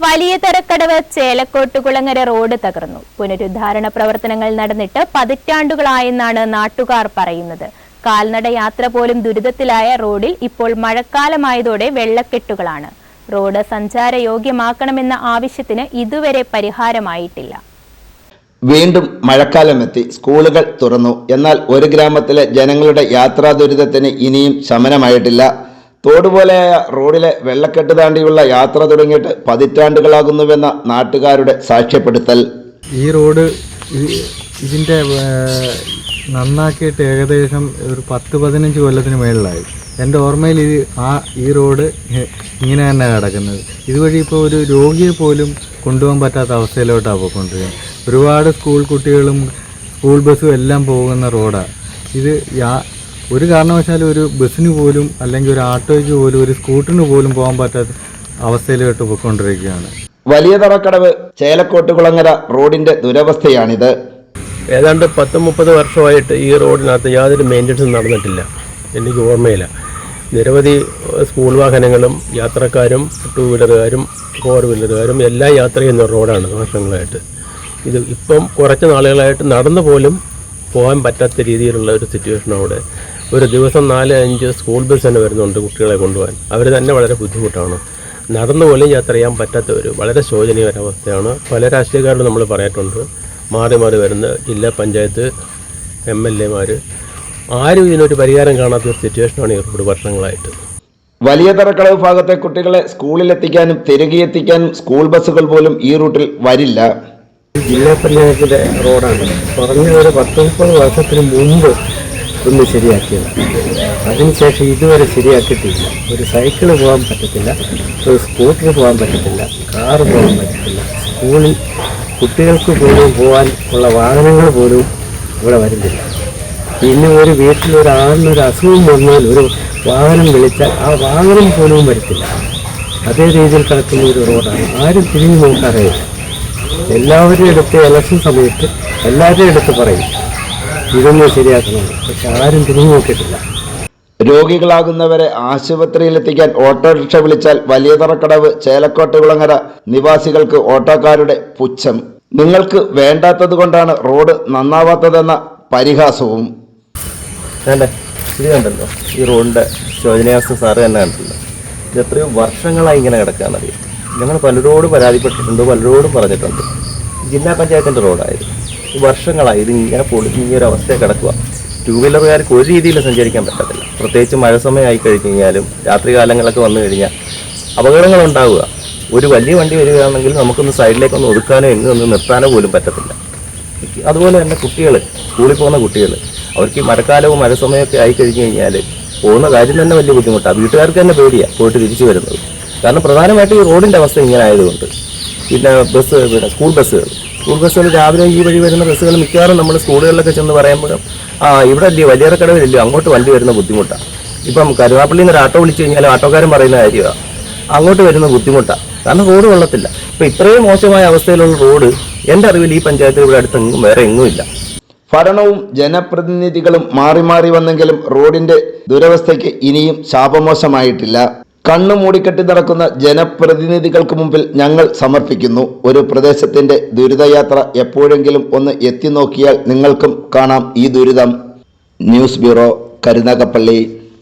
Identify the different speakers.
Speaker 1: വലിയ തരക്കടവ് ചേലക്കോട്ടുകുളങ്ങര റോഡ് തകർന്നു. പുനരുദ്ധാരണ പ്രവർത്തനങ്ങൾ നടന്നിട്ട് പതിറ്റാണ്ടുകളായെന്നാണ് നാട്ടുകാർ പറയുന്നത്. കാൽനട യാത്ര പോലും ദുരിതത്തിലായ റോഡിൽ ഇപ്പോൾ മഴക്കാലമായതോടെ വെള്ളക്കെട്ടുകളാണ്. റോഡ് സഞ്ചാരയോഗ്യമാക്കണമെന്ന ആവശ്യത്തിന് ഇതുവരെ പരിഹാരമായിട്ടില്ല.
Speaker 2: വീണ്ടും മഴക്കാലമെത്തി, സ്കൂളുകൾ തുറന്നു. എന്നാൽ ഒരു ഗ്രാമത്തിലെ ജനങ്ങളുടെ യാത്രാ ദുരിതത്തിന് ഇനിയും ശമനമായിട്ടില്ല. തോടുപോലെയായ റോഡിലെ വെള്ളക്കെട്ട് താണ്ടിയുള്ള യാത്ര തുടങ്ങിയിട്ട് പതിറ്റാണ്ടുകളാകുന്നുവെന്ന നാട്ടുകാരുടെ സാക്ഷ്യപ്പെടുത്തൽ.
Speaker 3: ഈ റോഡ് ഇതിൻ്റെ നന്നാക്കിയിട്ട് ഏകദേശം ഒരു 10-15 കൊല്ലത്തിന് മേളിലായി. എൻ്റെ ഓർമ്മയിൽ ഈ റോഡ് ഇങ്ങനെ തന്നെ കിടക്കുന്നത്. ഇതുവഴി ഇപ്പോൾ ഒരു രോഗിയെ പോലും കൊണ്ടുപോകാൻ പറ്റാത്ത അവസ്ഥയിലോട്ടാണ് പോയിക്കൊണ്ടിരിക്കുന്നത്. ഒരുപാട് സ്കൂൾ കുട്ടികളും സ്കൂൾ ബസ്സും എല്ലാം പോകുന്ന റോഡാണ് ഇത്. ഒരു കാരണവശാലും ഒരു ബസ്സിന് പോലും അല്ലെങ്കിൽ ഒരു ആട്ടോയ്ക്ക് പോലും ഒരു സ്കൂട്ടറിന് പോലും പോകാൻ പറ്റാത്ത അവസ്ഥയിലോട്ട് പോയിക്കൊണ്ടിരിക്കുകയാണ്.
Speaker 2: വലിയ തറക്കടവ് ചേലക്കോട്ടുകുളങ്ങര റോഡിന്റെ ദുരവസ്ഥയാണിത്.
Speaker 4: ഏതാണ്ട് 10-30 വർഷമായിട്ട് ഈ റോഡിനകത്ത് യാതൊരു മെയിൻ്റനൻസും നടന്നിട്ടില്ല. എനിക്ക് ഓർമ്മയില്ല. നിരവധി സ്കൂൾ വാഹനങ്ങളും യാത്രക്കാരും 2 വീലറുകാരും 4 വീലറുകാരും എല്ലാം യാത്ര ചെയ്യുന്ന റോഡാണ് വർഷങ്ങളായിട്ട്. ഇത് ഇപ്പം കുറച്ച് നാളുകളായിട്ട് നടന്നു പോലും പോകാൻ പറ്റാത്ത രീതിയിലുള്ള ഒരു സിറ്റുവേഷൻ. അവിടെ ഒരു ദിവസം 4-5 സ്കൂൾ ബസ് തന്നെ വരുന്നുണ്ട് കുട്ടികളെ കൊണ്ടുപോകാൻ. അവർ തന്നെ വളരെ ബുദ്ധിമുട്ടാണ്. നടന്നു പോലും യാത്ര ചെയ്യാൻ പറ്റാത്ത ഒരു വളരെ ശോചനീയരവസ്ഥയാണ്. പല രാഷ്ട്രീയക്കാരോട് നമ്മൾ പറഞ്ഞിട്ടുണ്ട്. മാറി മാറി വരുന്ന ജില്ലാ പഞ്ചായത്ത് MLA മാർ ആരും ഇതിനൊരു പരിഹാരം കാണാത്ത ഒരു സിറ്റുവേഷനാണ് ഈ റോഡ് വർഷങ്ങളായിട്ട്.
Speaker 2: വലിയ തറക്കടവ് ഭാഗത്തെ കുട്ടികളെ സ്കൂളിലെത്തിക്കാനും തിരികെ എത്തിക്കാനും സ്കൂൾ ബസ്സുകൾ പോലും ഈ റൂട്ടിൽ വരില്ല.
Speaker 5: ജില്ലാ പഞ്ചായത്തിലെ റോഡാണ്. കുറഞ്ഞ ഒരു 10-30 വർഷത്തിന് മുമ്പ് ഒന്ന് ശരിയാക്കിയത്. അതിനുശേഷം ഇതുവരെ ശരിയാക്കിയിട്ടില്ല. ഒരു സൈക്കിള് പോകാൻ പറ്റത്തില്ല, ഒരു സ്കൂട്ടർ പോകാൻ പറ്റത്തില്ല, കാറ് പോകാൻ പറ്റത്തില്ല. സ്കൂളിൽ കുട്ടികൾക്ക് പോലും പോകാൻ ഉള്ള വാഹനങ്ങൾ പോലും ഇവിടെ വരുന്നില്ല. പിന്നെ ഒരു വീട്ടിൽ ഒരാളിനൊരു അസുഖം വന്നാൽ ഒരു വാഹനം വിളിച്ചാൽ ആ വാഹനം പോലും വരത്തില്ല. അതേ രീതിയിൽ കിടക്കുന്ന ഒരു റോഡാണ്. ആരും തിരിഞ്ഞു നോക്കാറില്ല. എല്ലാവരും എടുത്ത് ഇലക്ഷൻ സമയത്ത് എല്ലാവരും എടുത്ത് പറയും ഇതൊന്നും ശരിയാക്കണം, പക്ഷെ ആരും തിരിഞ്ഞു നോക്കിയിട്ടില്ല.
Speaker 2: രോഗികളാകുന്നവരെ ആശുപത്രിയിലെത്തിക്കാൻ ഓട്ടോറിക്ഷ വിളിച്ചാൽ വലിയ തറക്കടവ് ചേലക്കോട്ടുകുളങ്ങര നിവാസികൾക്ക് ഓട്ടോക്കാരുടെ പുച്ഛം. നിങ്ങൾക്ക് വേണ്ടാത്തത് കൊണ്ടാണ് റോഡ് നന്നാവാത്തതെന്ന പരിഹാസവും.
Speaker 6: ഇത് കണ്ടല്ലോ, ഈ റോഡിൻ്റെ ശോചനീയാവസ്ഥ സാറ് തന്നെ കണ്ടല്ലോ. ഇത് എത്രയോ വർഷങ്ങളായി ഇങ്ങനെ കിടക്കാന്നറിയാം. ഞങ്ങൾ പലരോടും പരാതിപ്പെട്ടിട്ടുണ്ട്, പലരോടും പറഞ്ഞിട്ടുണ്ട്. ജില്ലാ പഞ്ചായത്തിൻ്റെ റോഡായിരുന്നു. വർഷങ്ങളായി ഇത് ഇങ്ങനെ പൊളിഞ്ഞ് ഈ ഒരു അവസ്ഥയെ കിടക്കുക. 2 വീലറുകാർക്ക് ഒരു രീതിയിൽ സഞ്ചരിക്കാൻ പറ്റത്തില്ല. പ്രത്യേകിച്ച് മഴ സമയമായി കഴിഞ്ഞ് കഴിഞ്ഞാലും രാത്രി കാലങ്ങളൊക്കെ വന്നു കഴിഞ്ഞാൽ അപകടങ്ങളുണ്ടാവുക. ഒരു വലിയ വണ്ടി വരികയാണെങ്കിൽ നമുക്കൊന്ന് സൈഡിലേക്കൊന്ന് ഒതുക്കാനോ എങ്ങൊന്ന് നിർത്താനോ പോലും പറ്റത്തില്ല. അതുപോലെ തന്നെ കുട്ടികൾ, സ്കൂളിൽ പോകുന്ന കുട്ടികൾ, അവർക്ക് മഴക്കാലവും മഴ സമയമൊക്കെ ആയി കഴിഞ്ഞ് കഴിഞ്ഞാൽ പോകുന്ന കാര്യം തന്നെ വലിയ ബുദ്ധിമുട്ടാണ്. വീട്ടുകാർക്ക് തന്നെ പേടിയാണ് പോയിട്ട് തിരിച്ചു വരുന്നത്. കാരണം പ്രധാനമായിട്ടും ഈ റോഡിൻ്റെ അവസ്ഥ ഇങ്ങനെ ആയതുകൊണ്ട്. പിന്നെ സ്കൂൾ ബസ്സുകൾ രാവിലെ ഈ വഴി വരുന്ന ബസ്സുകൾ മിക്കവാറും നമ്മൾ സ്കൂളുകളിലൊക്കെ ചെന്ന് പറയുമ്പോഴും ഇവിടെ അല്ലയോ വലിയ തറക്കടവില്ലയോ അങ്ങോട്ട് വണ്ടി വരുന്ന ബുദ്ധിമുട്ടാണ്. ഇപ്പം കരുനാപ്പള്ളിയിൽ നിന്ന് ഒരു ആട്ടോ വിളിച്ചു കഴിഞ്ഞാൽ ആട്ടോക്കാരൻ പറയുന്ന കാര്യമാണ് അങ്ങോട്ട് വരുന്ന ബുദ്ധിമുട്ടാണ്. കാരണം റോഡ് വെള്ളത്തില്ല. ഇപ്പം ഇത്രയും മോശമായ അവസ്ഥയിലുള്ള റോഡ് എൻ്റെ അറിവിൽ ഈ പഞ്ചായത്തിൽ ഇവിടെ അടുത്തെങ്ങും വേറെ എങ്ങുമില്ല.
Speaker 2: ഭരണവും ജനപ്രതിനിധികളും മാറി മാറി വന്നെങ്കിലും റോഡിന്റെ ദുരവസ്ഥയ്ക്ക് ഇനിയും ശാപമോശമായിട്ടില്ല. കണ്ണു മൂടിക്കെട്ടി നടക്കുന്ന ജനപ്രതിനിധികൾക്ക് മുമ്പിൽ ഞങ്ങൾ സമർപ്പിക്കുന്നു ഒരു പ്രദേശത്തിന്റെ ദുരിതയാത്ര. എപ്പോഴെങ്കിലും ഒന്ന് എത്തി നോക്കിയാൽ നിങ്ങൾക്കും കാണാം ഈ ദുരിതം. News bureau, Karunagappally.